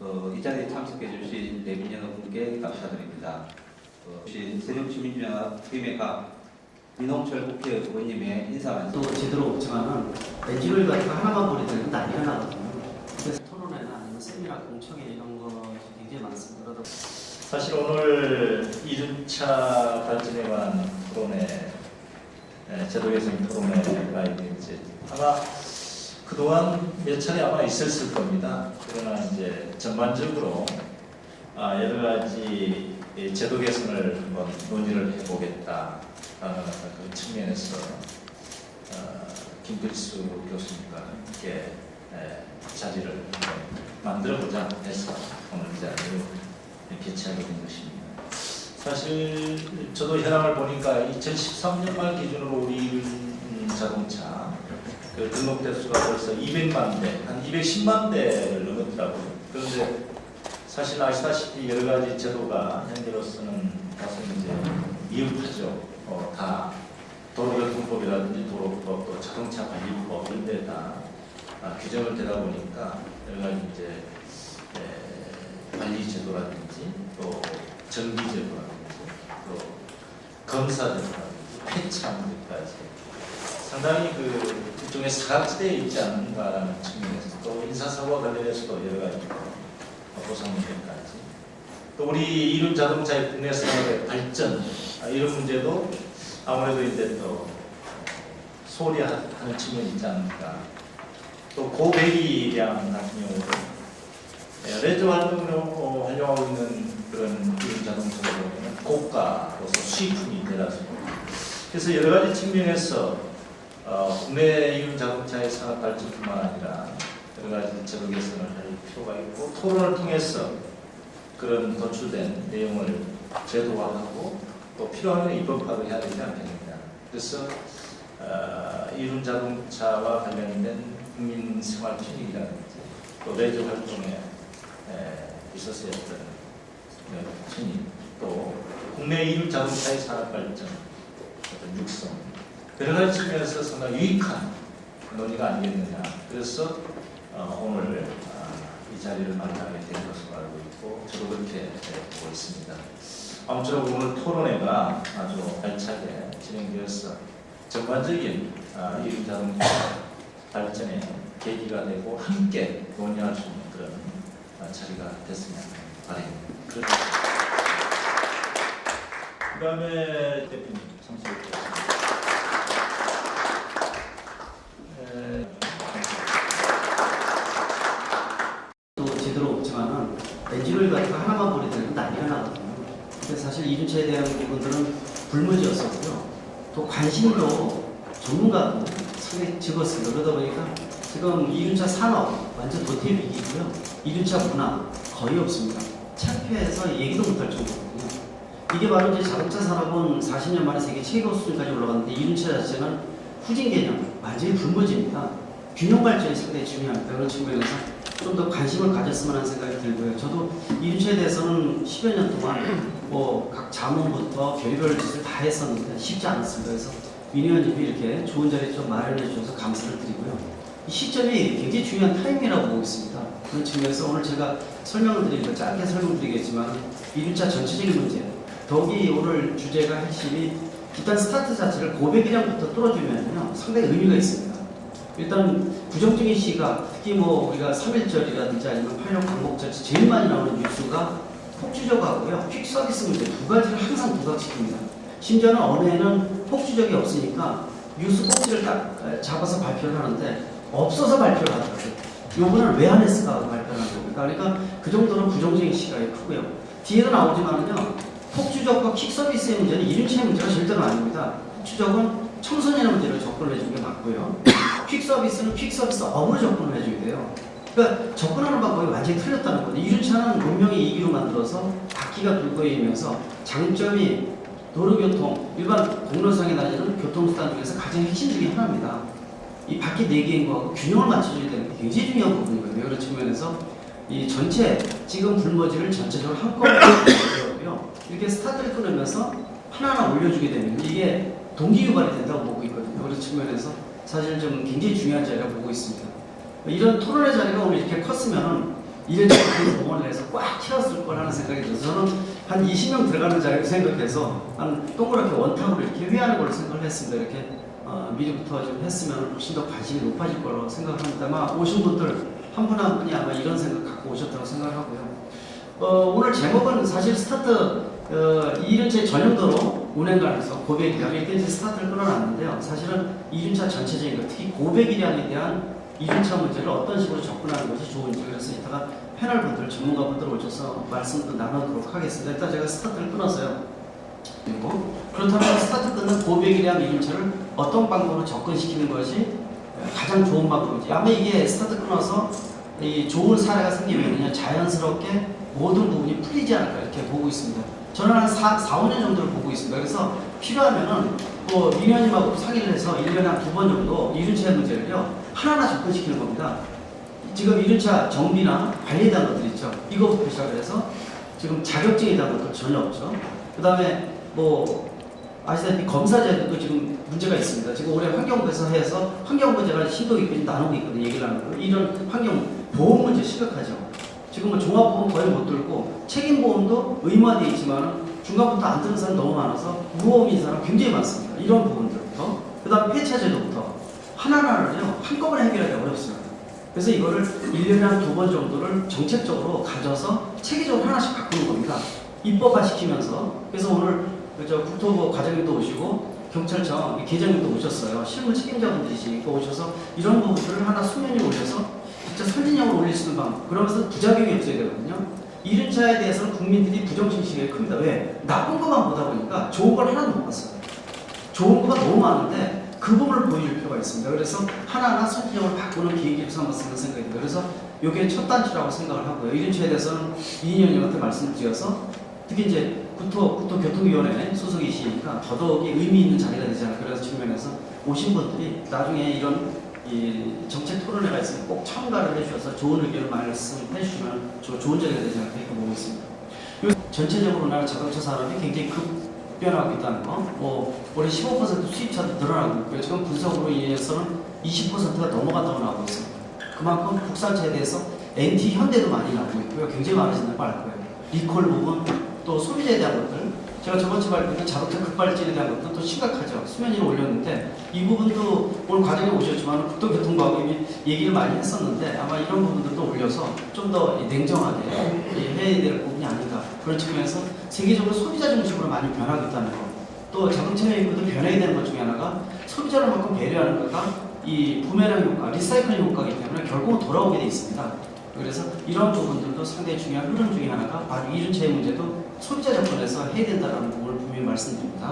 이 자리에 참석해 주신 내빈 여러분께 감사드립니다. 새정치민주연합 위메카 민홍철 국회의원님의 인사 말씀. 또 제대로 없지만은 엔지오일 같은 거 하나만 보내도 난리가 나거든요. 그래서 토론회나 아니면 세미나 공청회 이런 거 굉장히 많습니다. 사실 오늘 2주차 발전에 관한 토론회, 제도 개선 토론회가 이제 아마 그동안 몇 차례 아마 있었을 겁니다. 그러나 이제 전반적으로 여러 가지 제도 개선을 한번 논의를 해보겠다라는 그런 측면에서 김필수 교수님과 함께 자리를 만들어보자 해서 오늘 이 자리를 개최하게 된 것입니다. 사실 저도 현황을 보니까 2013년 말 기준으로 우리 자동차 그 등록 대수가 벌써 200만 대, 한 210만 대를 넘었더라고요. 그런데 사실 아시다시피 여러 가지 제도가 현재로서는 다소 이제 미흡하죠. 다 도로교통법이라든지 도로법, 또 자동차 관리법 이런 데 다 규정을 되다 보니까 여러 가지 이제 관리 제도라든지 또 정비 제도라든지 또 검사 제도라든지 폐차 문제까지 상당히 그 일종의 사각지대에 있지 않는가라는 측면에서 또 인사사고와 관련해서도 여러 가지 보상 문제까지 또 우리 이륜 자동차의 국내 산업의 발전 이런 문제도 아무래도 이제 또 소홀히 하는 측면이 있지 않는가. 또 고배기량 같은 경우도 레저 활동으로 활용하고 있는 그런 이륜 자동차를 보면 고가로서 수입품이 되라서 그래서 여러 가지 측면에서 국내 이륜 자동차의 산업 발전뿐만 아니라 여러 가지 제도 개선을 할 필요가 있고 토론을 통해서 그런 도출된 내용을 제도화하고 또 필요하면 입법화도 해야 되지 않겠느냐. 그래서 이륜 자동차와 관련된 국민 생활 편익이라든지 또 레저 활동에 있어서의 어떤 편익 또 국내 이륜 자동차의 산업 발전 어떤 육성 여러 가지 측면에서 상당히 유익한 논의가 아니겠느냐. 그래서 오늘 이 자리를 만나게 된 것으로 알고 있고 저도 그렇게 보고 있습니다. 아무쪼록 오늘 토론회가 아주 알차게 진행되어서 전반적인 이륜 자동차 발전의 계기가 되고 함께 논의할 수 있는 그런 자리가 됐으면 바랍니다. 그 다음에 대표님 참석해 주셨습니다. 또 제대로 없지만은 엔지오일 같은 거 하나만 보내도 난리가 나거든요. 근데 사실 이륜차에 대한 부분들은 불문이었었고요. 또 관심도 전문가도 상당히 적었습니다. 그러다 보니까 지금 이륜차 산업 완전 도태 위기고요. 이륜차 문화 거의 없습니다. 창피해서 얘기도 못할 정도거든요. 이게 바로 이제 자동차 산업은 40년 만에 세계 최고 수준까지 올라갔는데 이륜차 자체는 후진 개념, 완전히 불모지입니다. 균형 발전이 상당히 중요합니다. 그런 측면에서 좀 더 관심을 가졌으면 하는 생각이 들고요. 저도 이륜차에 대해서는 10여 년 동안 각 자문부터 별의별 짓을 다 했었는데 쉽지 않았습니다. 그래서 민 의원님이 이렇게 좋은 자리 좀 마련해 주셔서 감사를 드리고요. 이 시점이 굉장히 중요한 타이밍이라고 보고 있습니다. 그런 측면에서 오늘 제가 설명을 드리니까 짧게 설명드리겠지만 이륜차 전체적인 문제, 더욱이 오늘 주제가 핵심이 일단 스타트 자체를 고배기량부터 뚫어주면요 상당히 의미가 있습니다. 일단 부정적인 시각, 특히 우리가 3.1절이라든지 아니면 8.6 광복절 제일 많이 나오는 뉴스가 폭주적하고요 퀵 서비스 문제 두 가지를 항상 부각시킵니다. 심지어는 어느 해는 폭주적이 없으니까 뉴스 꼭지를 딱 잡아서 발표를 하는데 없어서 발표를 하더라고요. 요번을 왜 안 했을까 발표를 하는 겁니다. 그러니까 그 정도로 부정적인 시각이 크고요. 뒤에도 나오지만은요 폭주적과 퀵 서비스의 문제는 이륜차의 문제가 절대로 아닙니다. 폭주적은 청소년의 문제로 접근을 해주는 게 맞고요. 퀵 서비스는 퀵 서비스 업으로 접근을 해줘야 돼요. 그러니까 접근하는 방법이 완전히 틀렸다는 거예요. 이륜차는 문명의 이기로 만들어서 바퀴가 돌고 있면서 장점이 도로교통, 일반 공로상에 다니는 교통수단 중에서 가장 핵심 중에 하나입니다. 이 바퀴 4개인 거하고 균형을 맞춰줘야 되는 게 굉장히 중요한 부분이거든요. 그런 측면에서 이 전체 지금 불모지를 전체적으로 한꺼번에 올려요. 이렇게 스타트를 끊으면서 하나하나 올려주게 되면 이게 동기 유발이 된다고 보고 있거든요. 그런 측면에서 사실 좀 굉장히 중요한 자리라고 보고 있습니다. 이런 토론의 자리가 오늘 이렇게 컸으면 이런 식으로 동원을 해서 꽉 채웠을 거라는 생각이 들어서 저는 한 20명 들어가는 자리를 생각해서 한 동그랗게 원탑으로 이렇게 회하는 걸로 생각을 했습니다. 이렇게 미리부터 좀 했으면 훨씬 더 관심이 높아질 거라고 생각합니다. 아마 오신 분들 한 분 한 분이 아마 이런 생각 갖고 오셨다고 생각하고요. 오늘 제목은 사실 스타트 2년째 전용도로 운행관에서 고백이랑 이렇게 이제 스타트를 끊어놨는데요. 사실은 2륜차 전체적인 것, 특히 고백이량에 대한 2륜차 문제를 어떤 식으로 접근하는 것이 좋은지, 그래서 이따가 패널 분들, 전문가분들 오셔서 말씀도 나누도록 하겠습니다. 일단 제가 스타트를 끊었어요. 그리고 그렇다면 스타트 끊는 고백이량 2륜차를 어떤 방법으로 접근시키는 것이 가장 좋은 방법인지, 아마 이게 스타트 끊어서 이 좋은 사례가 생기면 자연스럽게 모든 부분이 풀리지 않을까 이렇게 보고 있습니다. 저는 한 4, 5년 정도를 보고 있습니다. 그래서 필요하면은 뭐 민현님하고 상의를 해서 1년에 한 2번 정도 2륜차 문제를요 하나하나 접근시키는 겁니다. 지금 2륜차 정비나 관리에 대한 것들 있죠. 이거부터 시작을 해서 지금 자격증에 대한 것들 전혀 없죠. 그 다음에 뭐 아시다시피 검사제도 지금 문제가 있습니다. 지금 올해 환경부에서 해서 환경부 제가 신도 있고 나누고 있거든요. 얘기를 하는 거예요. 이런 환경 보험 문제 심각하죠. 지금 뭐 종합보험 거의 못 들고 책임보험도 의무화되어 있지만 중간부터 안 드는 사람 너무 많아서 무보험인 사람 굉장히 많습니다. 이런 부분들부터 그 다음 폐차제도부터 하나하나를요 한꺼번에 해결하기 어렵습니다. 그래서 이거를 1년에 한 2번 정도를 정책적으로 가져서 체계적으로 하나씩 바꾸는 겁니다. 입법화 시키면서. 그래서 오늘 국토부 과장님도 오시고 경찰청 계장님도 오셨어요. 실무 책임자분들이시니까 오셔서 이런 부분들을 하나 수면 위에 올려서 진짜 선진형으로 올릴 수 있는 방법. 그러면서 부작용이 없어야 되거든요. 2륜차에 대해서는 국민들이 부정신식이 큽니다. 왜? 나쁜 것만 보다 보니까 좋은 걸 하나도 못 봤어요. 좋은 거가 너무 많은데 그 부분을 보여줄 필요가 있습니다. 그래서 하나하나 선진형으로 바꾸는 계획을 삼았다는 생각이 듭니다. 그래서 이게 첫 단추라고 생각을 하고요. 2륜차에 대해서는 이인영님한테 말씀을 드려서 특히 이제 국토교통위원회 소속이시니까 더더욱이 의미 있는 자리가 되지 않을까. 그래서 측면에서 오신 분들이 나중에 이런 이 정책 토론회가 있으면 꼭 참가를 해주셔서 좋은 의견을 말씀해 주시면 좋은 자리가 되지 않을까 이렇게 보고 있습니다. 전체적으로 우리나라 자동차 산업이 굉장히 급변하고 있다는 거, 뭐 올해 15% 수입차도 늘어나고 있고요. 지금 분석으로 인해서는 20%가 넘어간다고 나오고 있습니다. 그만큼 국산차에 대해서 NT 현대도 많이 나오고 있고요. 굉장히 많아진다는 걸 알 거예요. 리콜 부분, 또 소비자에 대한 것들, 제가 저번주 발표는 자동차 급발진에 대한 것도 또 심각하죠. 수면 위로 올렸는데 이 부분도 오늘 과장에 오셨지만 국토교통부하고 이미 얘기를 많이 했었는데 아마 이런 부분들도 올려서 좀 더 냉정하게 해야 될 부분이 아닌가. 그런 측면에서 세계적으로 소비자 중심으로 많이 변하고 있다는 것. 또 자동차 메이커도 변해야 되는 것 중에 하나가 소비자를 만큼 배려하는 것과 이 부메랑 효과, 리사이클링 효과이기 때문에 결국은 돌아오게 돼 있습니다. 그래서 이런 부분들도 상당히 중요한 흐름 중에 하나가 바로 2륜차의 문제도 소비자 접근에서 해야 된다는 부분을 분명히 말씀드립니다.